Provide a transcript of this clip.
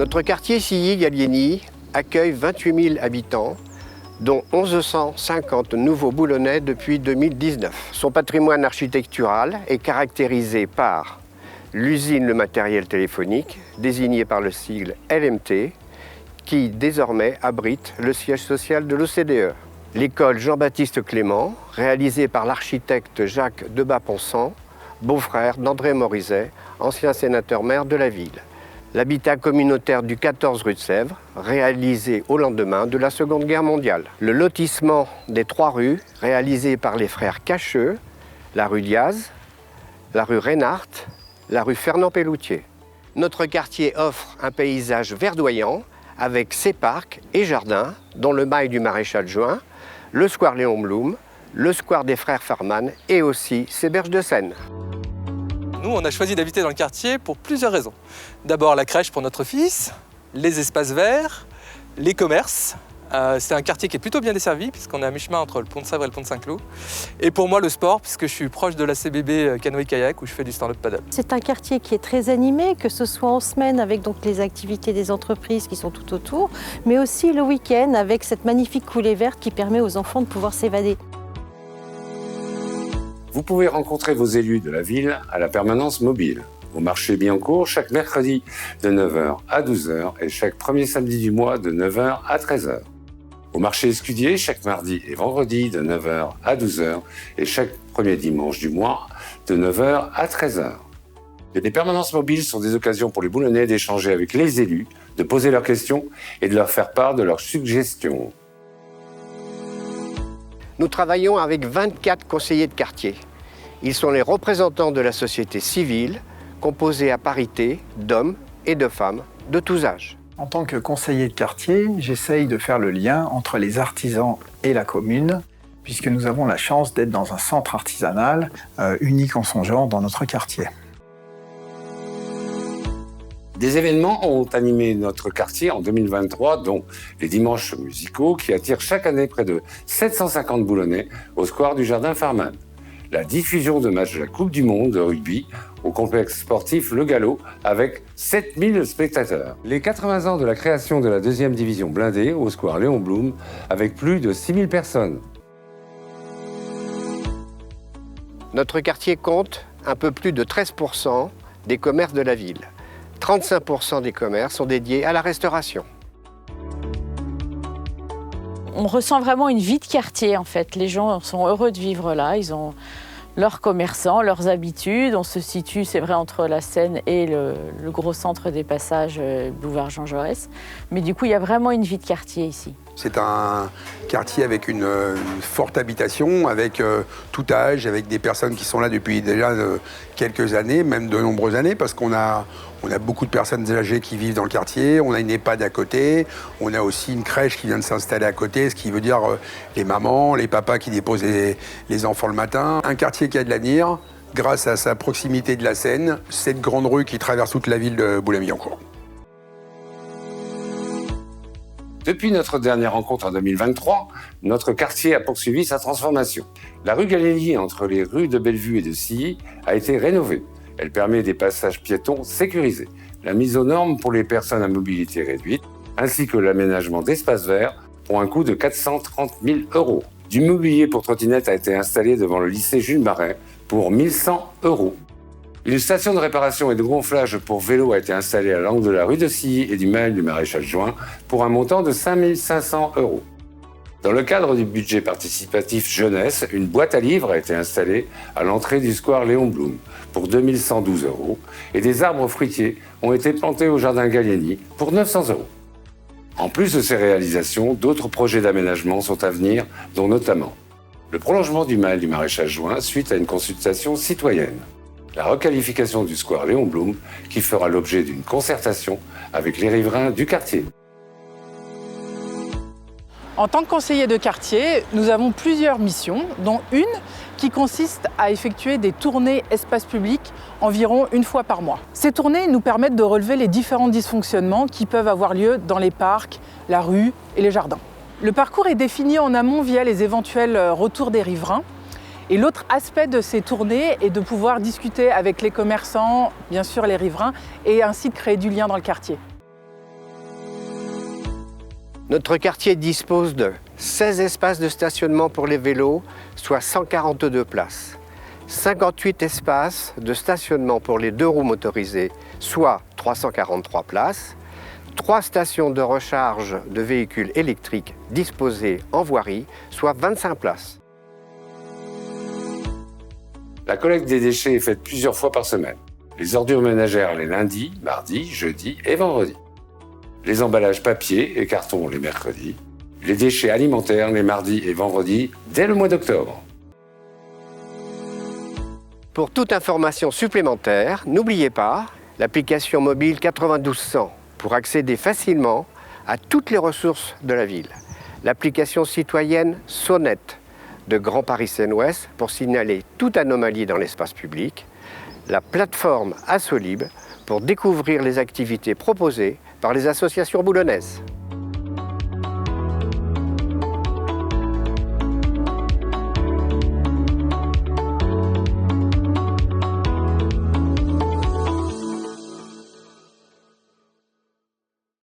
Notre quartier Silly-Gallieni accueille 28 000 habitants, dont 1150 nouveaux boulonnais depuis 2019. Son patrimoine architectural est caractérisé par l'usine Le Matériel Téléphonique, désignée par le sigle LMT, qui désormais abrite le siège social de l'OCDE. L'école Jean-Baptiste Clément, réalisée par l'architecte Jacques Debat-Ponsant, beau-frère d'André Morizet, ancien sénateur-maire de la ville. L'habitat communautaire du 14 rue de Sèvres, réalisé au lendemain de la Seconde Guerre mondiale. Le lotissement des 3 rues, réalisé par les frères Cacheux, la rue Diaz, la rue Reinhardt, la rue Fernand-Pelloutier. Notre quartier offre un paysage verdoyant avec ses parcs et jardins, dont le mail du Maréchal Juin, le square Léon Blum, le square des frères Farman et aussi ses berges de Seine. Nous, on a choisi d'habiter dans le quartier pour plusieurs raisons. D'abord, la crèche pour notre fils, les espaces verts, les commerces. C'est un quartier qui est plutôt bien desservi, puisqu'on est à mi-chemin entre le pont de Sèvres et le pont de Saint-Cloud. Et pour moi, le sport, puisque je suis proche de la CBB canoë-kayak, où je fais du stand-up paddle. C'est un quartier qui est très animé, que ce soit en semaine avec donc les activités des entreprises qui sont tout autour, mais aussi le week-end avec cette magnifique coulée verte qui permet aux enfants de pouvoir s'évader. Vous pouvez rencontrer vos élus de la ville à la permanence mobile, au marché Billancourt chaque mercredi de 9h à 12h et chaque premier samedi du mois de 9h à 13h. Au marché Escudier chaque mardi et vendredi de 9h à 12h et chaque premier dimanche du mois de 9h à 13h. Les permanences mobiles sont des occasions pour les Boulonnais d'échanger avec les élus, de poser leurs questions et de leur faire part de leurs suggestions. Nous travaillons avec 24 conseillers de quartier. Ils sont les représentants de la société civile, composée à parité d'hommes et de femmes de tous âges. En tant que conseiller de quartier, j'essaye de faire le lien entre les artisans et la commune, puisque nous avons la chance d'être dans un centre artisanal unique en son genre dans notre quartier. Des événements ont animé notre quartier en 2023, dont les dimanches musicaux qui attirent chaque année près de 750 Boulonnais au square du Jardin Farman. La diffusion de matchs de la Coupe du Monde de rugby au complexe sportif Le Galop avec 7000 spectateurs. Les 80 ans de la création de la 2e division blindée au square Léon Blum avec plus de 6000 personnes. Notre quartier compte un peu plus de 13% des commerces de la ville. 35% des commerces sont dédiés à la restauration. On ressent vraiment une vie de quartier en fait. Les gens sont heureux de vivre là, ils ont leurs commerçants, leurs habitudes. On se situe, c'est vrai, entre la Seine et le gros centre des passages, boulevard Jean Jaurès. Mais du coup, il y a vraiment une vie de quartier ici. C'est un quartier avec une forte habitation, avec tout âge, avec des personnes qui sont là depuis déjà quelques années, même de nombreuses années, parce qu'on a beaucoup de personnes âgées qui vivent dans le quartier, on a une EHPAD à côté, on a aussi une crèche qui vient de s'installer à côté, ce qui veut dire les mamans, les papas qui déposent les enfants le matin. Un quartier qui a de l'avenir, grâce à sa proximité de la Seine, cette grande rue qui traverse toute la ville de Boulogne-Billancourt. Depuis notre dernière rencontre en 2023, notre quartier a poursuivi sa transformation. La rue Gallieni, entre les rues de Bellevue et de Silly, a été rénovée. Elle permet des passages piétons sécurisés, la mise aux normes pour les personnes à mobilité réduite, ainsi que l'aménagement d'espaces verts pour un coût de 430 000 €. Du mobilier pour trottinettes a été installé devant le lycée Jules Marais pour 1 100 €. Une station de réparation et de gonflage pour vélo a été installée à l'angle de la rue de Silly et du mail du Maréchal Juin pour un montant de 5 500 €. Dans le cadre du budget participatif jeunesse, une boîte à livres a été installée à l'entrée du square Léon Blum pour 2 112 € et des arbres fruitiers ont été plantés au jardin Gallieni pour 900 €. En plus de ces réalisations, d'autres projets d'aménagement sont à venir, dont notamment le prolongement du mail du Maréchal Juin suite à une consultation citoyenne, la requalification du square Léon Blum qui fera l'objet d'une concertation avec les riverains du quartier. En tant que conseiller de quartier, nous avons plusieurs missions, dont une qui consiste à effectuer des tournées espace public environ 1 fois par mois. Ces tournées nous permettent de relever les différents dysfonctionnements qui peuvent avoir lieu dans les parcs, la rue et les jardins. Le parcours est défini en amont via les éventuels retours des riverains. Et l'autre aspect de ces tournées est de pouvoir discuter avec les commerçants, bien sûr les riverains, et ainsi de créer du lien dans le quartier. Notre quartier dispose de 16 espaces de stationnement pour les vélos, soit 142 places. 58 espaces de stationnement pour les 2 roues motorisées, soit 343 places. 3 stations de recharge de véhicules électriques disposées en voirie, soit 25 places. La collecte des déchets est faite plusieurs fois par semaine. Les ordures ménagères les lundis, mardis, jeudis et vendredis. Les emballages papier et carton les mercredis. Les déchets alimentaires les mardis et vendredis dès le mois d'octobre. Pour toute information supplémentaire, n'oubliez pas l'application mobile 9200 pour accéder facilement à toutes les ressources de la ville. L'application citoyenne Sonnette de Grand Paris Seine-Ouest pour signaler toute anomalie dans l'espace public. La plateforme Assolib pour découvrir les activités proposées par les associations boulonnaises.